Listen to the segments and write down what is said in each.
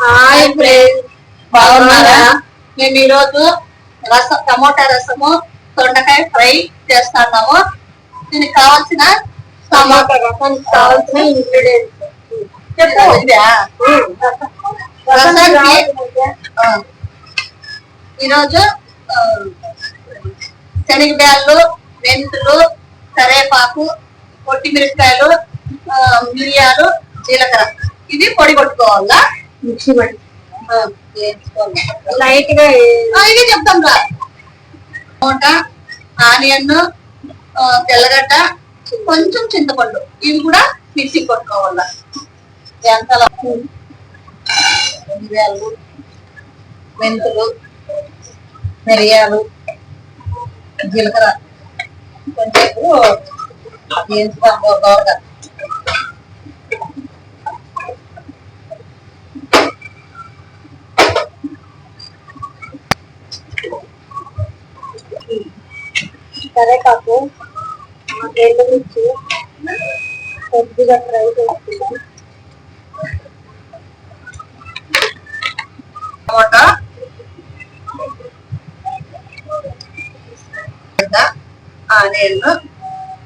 Hi friends, బాగున్నారా? మేము ఈరోజు టమోటా రసము దొండకాయ ఫ్రై చేస్తున్నాము. దీనికి కావాల్సిన టమోటా రసానికి కావాల్సిన ఇంగ్రీడియంట్స్ ఈరోజు శనగబ్యాళ్ళు, మెంతులు, కరేపాకు, పొట్టిమిరపకాయలు, మిరియాలు, జీలకర్ర ఇది పొడి కొట్టుకోవాలా. మిక్సీ లైట్ గా ఇది చెప్తాం రా. టమోటా, ఆనియన్, తెల్లగడ్డ, కొంచెం చింతపండు ఇవి కూడా మిక్సీ కొట్టుకోవాలా. ఎంతలా మెంతులు, మిరియాలు, జీలకర్ర కొంచెం వేయించుతాం గౌరగా. కరేపాకు, ఎండుమిర్చి కొద్దిగా ఫ్రై చేసుకుందాం. టమాటా, ఆనియన్,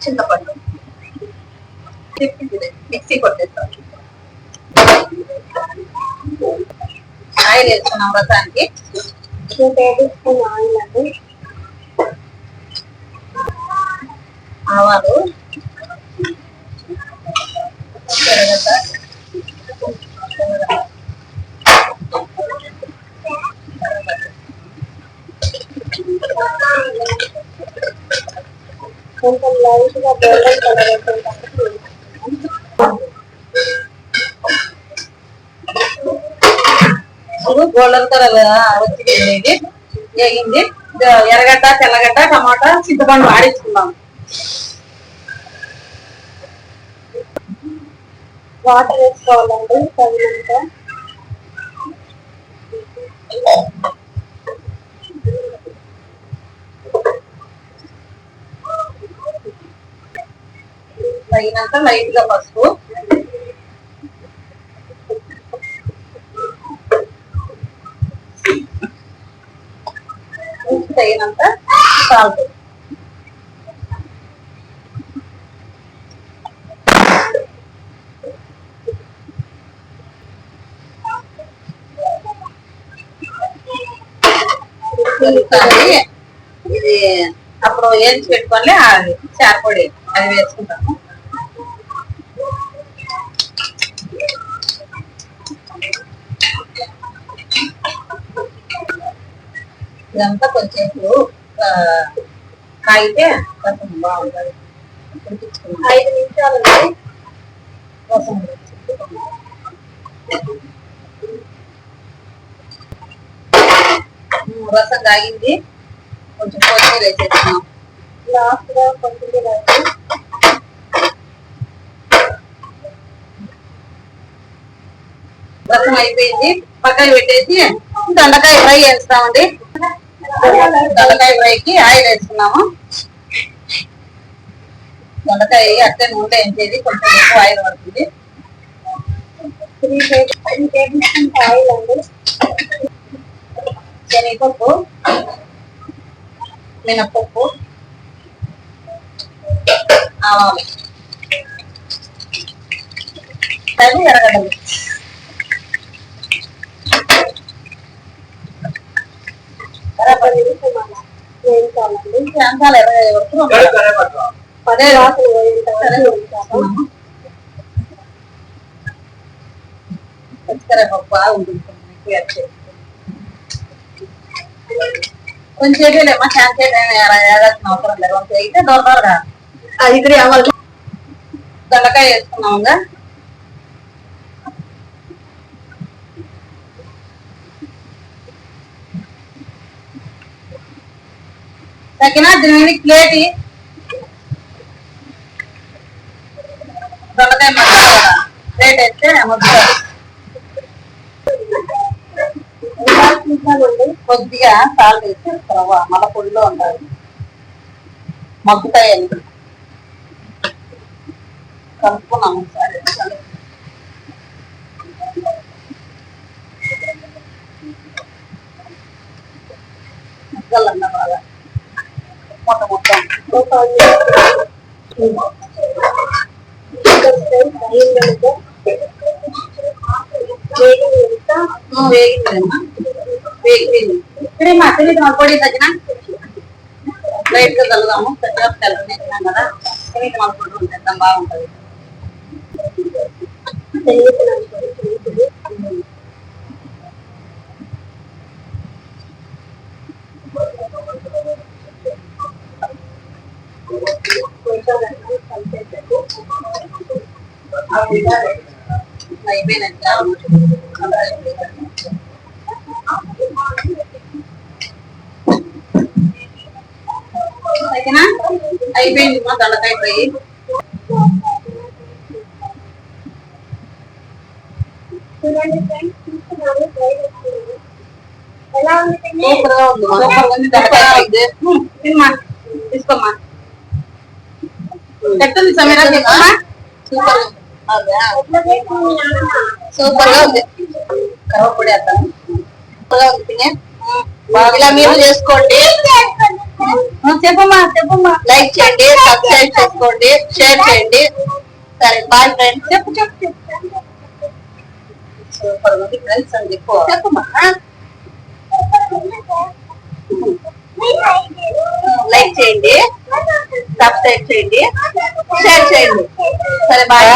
చింతపండు మిక్సీ కొట్టేస్తాం. ఆయిల్ వేసుకున్నాం రసానికి. 2 టేబుల్ స్పూన్ ఆయిల్ అండి. ఆవాలు, కొంచెం లైట్ గా గోల్డెన్ కలర్ వచ్చేటప్పుడు గోల్డెన్ కలర్ వచ్చింది. వేగింది. ఎర్రగడ్డ, తెల్లగడ్డ, టమాటా, చింతపండు ఆడించుకున్నాం. వాటర్ వేసుకోవాలండి తగినంత. తగినంత లైట్ గా పసుపు, తగినంత సాల్ట్. ఇది అప్పుడు వేయించి పెట్టుకొని చారపొడి అది వేసుకుంటాము. ఇదంతా కొంచెం కాగితే రసం బాగుంటుంది. 5 నిమిషాలు రసం రసం కాగింది. కొంచెం కొత్తిమీర వేసేస్తున్నాం. లాస్ట్ గా కొత్తిమీర రసం అయిపోయింది. పక్కన పెట్టేసి దొండకాయ ఫ్రై వేస్తామండి. దొండకాయ ఫ్రైకి ఆయిల్ వేసుకున్నాము. దొండకాయ అట్లే నూనె వేసేది, కొంచెం ఎక్కువ ఆయిల్ పడుతుంది. 3 టేబుల్ స్పూన్ ఆయిల్ అండి. శనగపప్పు, మినపప్పు, ఆవాలు, ఎర్రగడ్డలు, ప్రాంతాలు ఎర్రగా పదే రాత్రి పచ్చికరేపాకు బాగుంటుంది. కొంచెం లేమ్మా, ఛాన్స్ ఏడాల్సిన అవసరం లేదు. కొంచెం అయితే దొరకరుగా. అది ఇక్కడ అవ్వాలి. దొండకాయ వేసుకున్నాముగా. తగిన దీని ప్లేట్ దొండకాయ మసాలా ప్లేట్ వేస్తే కొద్దిగా సాల్ట్ వేసి మళ్ళీ పొడిలో ఉండాలి. మగ్గుతాయని కలుపుకున్నాము. గల్లన్న బాగా మొత్తం ఇక్కడే మా అత్తని పొడి తగ్గిన లైట్ గా కలుగుదాము తెల్లనేసినాం కదా పొడి ఉంటేద్దాం బాగుంటది అయిపోయింది మా దళకాయ ఫ్రై తీసుకోమ్మా ఎట్టుంది సమీరా సూపర్ గా ఉంది కరవపొడి వేస్తాను ఇలా మీరు చేసుకోండి చెప్పమ్మా లైక్ చేయండి సబ్స్క్రైబ్ చేసుకోండి షేర్ చేయండి సరే బాయ్ ఫ్రెండ్స్ చెప్పు సూపర్ ఉంది ఫ్రెండ్స్ అని చెప్పమ్మా లైక్ చేయండి సబ్స్క్రైబ్ చేయండి షేర్ చేయండి సరే బాయ్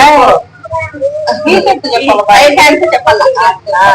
చెప్పాలి బాయ్ థ్యాంక్స్ చెప్పాలా